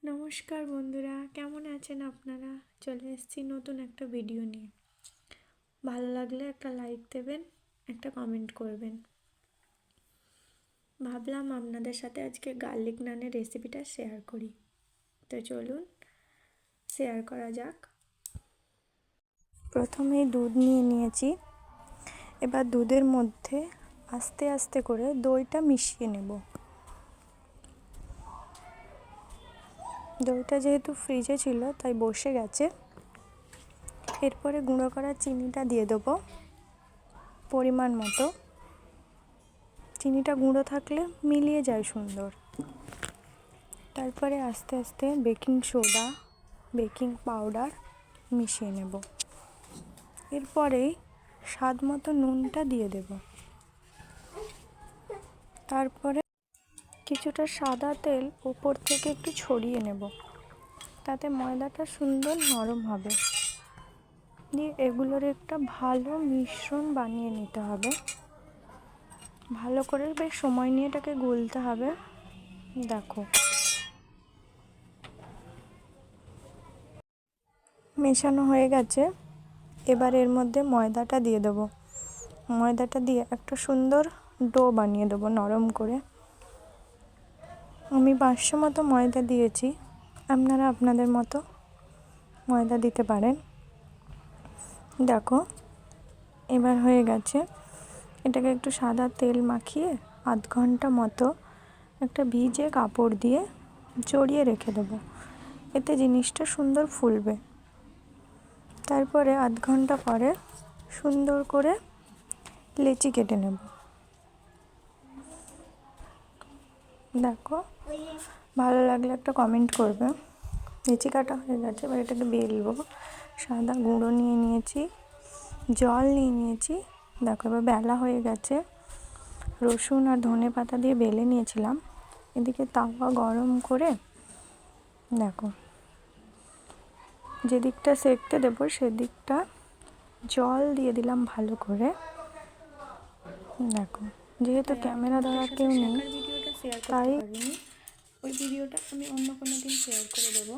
নমস্কার বন্ধুরা, কেমন আছেন আপনারা? চলে এসেছি নতুন একটা ভিডিও নিয়ে। ভালো লাগলে একটা লাইক দেবেন, একটা কমেন্ট করবেন। ভাবলাম আপনাদের সাথে আজকে গার্লিক নানের রেসিপিটা শেয়ার করি। তো চলুন শেয়ার করা যাক। প্রথমেই দুধ নিয়েছি। এবার দুধের মধ্যে আস্তে আস্তে করে দইটা মিশিয়ে নেব। দইটা যেহেতু ফ্রিজে ছিল তাই বসে গেছে। এরপরে গুঁড়ো করা চিনিটা দিয়ে দেবো পরিমাণ মতো। চিনিটা গুঁড়ো থাকলে মিলিয়ে যায় সুন্দর। তারপরে আস্তে আস্তে বেকিং সোডা, বেকিং পাউডার মিশিয়ে নেব। এরপরেই স্বাদ মতো নুনটা দিয়ে দেব। তারপরে কিছুটা সাদা তেল উপর থেকে একটু ছড়িয়ে নেব, তাতে ময়দাটা সুন্দর নরম হবে। দিয়ে এগুলোর একটা ভালো মিশ্রণ বানিয়ে নিতে হবে। ভালো করে বেশ সময় নিয়ে এটাকে গুলতে হবে। দেখো, মেশানো হয়ে গেছে। এবার এর মধ্যে ময়দাটা দিয়ে দেবো। ময়দাটা দিয়ে একটা সুন্দর ডো বানিয়ে দেবো নরম করে। আমি 500 মতো ময়দা দিয়েছি, আপনারা আপনাদের মতো ময়দা দিতে পারেন। দেখো, এবার হয়ে গেছে। এটাকে একটু সাদা তেল মাখিয়ে আধ ঘন্টা মতো একটা ভিজে কাপড় দিয়ে জড়িয়ে রেখে দেবো। এতে জিনিসটা সুন্দর ফুলবে। তারপরে আধ ঘন্টা পরে সুন্দর করে লেচি কেটে নেব। দেখো, ভালো লাগলে একটা কমেন্ট করবে। লেচি কাটা হয়ে গেছে, এবার এটাকে বেলবো। সাদা গুঁড়ো নিয়েছি, জল নিয়েছি। দেখো, এবার বেলা হয়ে গেছে। রসুন আর ধনে পাতা দিয়ে বেলে নিয়েছিলাম। এদিকে তাওয়া গরম করে দেখো, যেদিকটা সেঁকতে দেবো সেদিকটা জল দিয়ে দিলাম ভালো করে। দেখো, যেহেতু ক্যামেরা ধরার কেউ নেই তাই ওই ভিডিওটা আমি অন্য কোনো দিন শেয়ার করে দেবো।